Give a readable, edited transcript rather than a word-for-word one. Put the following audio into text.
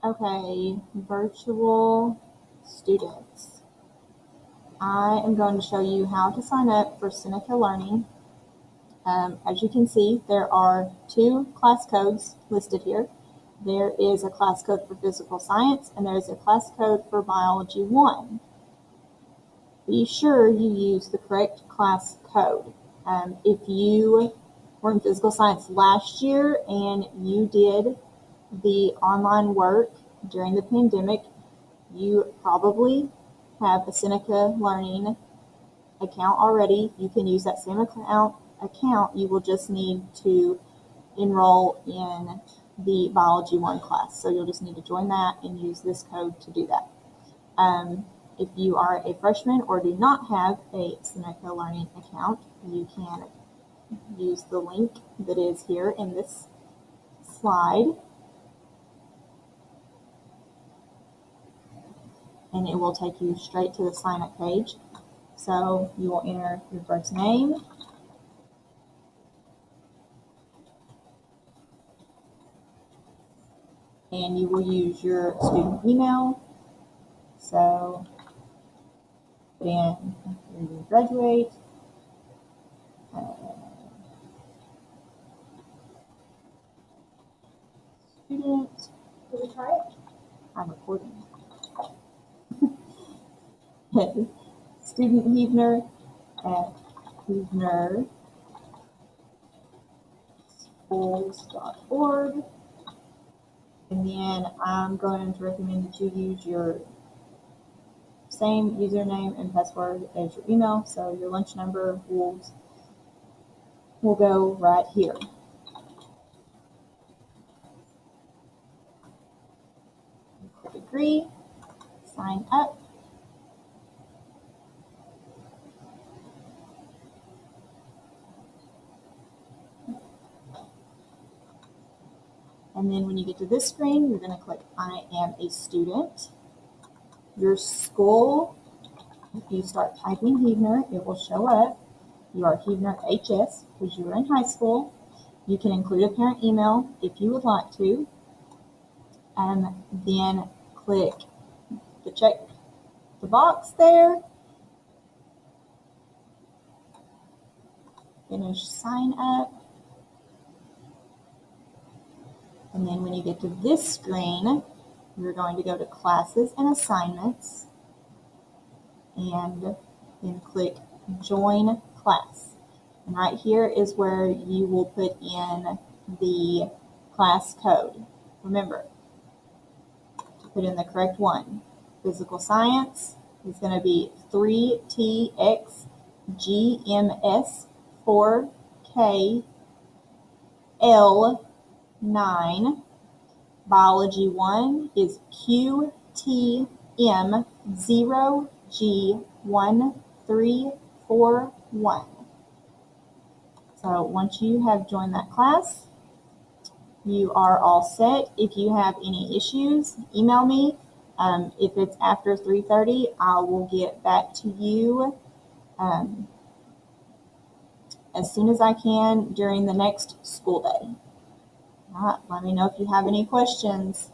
Okay, virtual students. I am going to show you how to sign up for Seneca Learning. As you can see, there are two class codes listed here. There is a class code for physical science and there is a class code for biology 1. Be sure you use the correct class code. If you were in physical science last year and you did the online work during the pandemic, you probably have a Seneca Learning account already. You can use that same account. You will just need to enroll in the biology 1 class. So you'll just need to join that and use this code to do that. If you are a freshman or do not have a Seneca Learning account, you can use the link that is here in this slide, and it will take you straight to the sign up page. So you will enter your first name, and you will use your student email. So put in where you graduate, student. Did we try it? I'm recording. Student Huebner at HuebnerSchools.org. And then I'm going to recommend that you use your same username and password as your email. So your lunch number will go right here. Click agree, sign up. And then when you get to this screen, you're going to click I am a student. Your school, if you start typing Huebner, it will show up. You are Huebner HS because you are in high school. You can include a parent email if you would like to. Then click check the box there. Finish sign up. And then when you get to this screen, you're going to go to classes and assignments and then click join class. And right here is where you will put in the class code. Remember to put in the correct one. Physical science is going to be 3TX GMS4KL9. Biology 1 is QTM0G1341. So once you have joined that class, you are all set. If you have any issues, email me. If it's after 3:30, I will get back to you as soon as I can during the next school day. All right, let me know if you have any questions.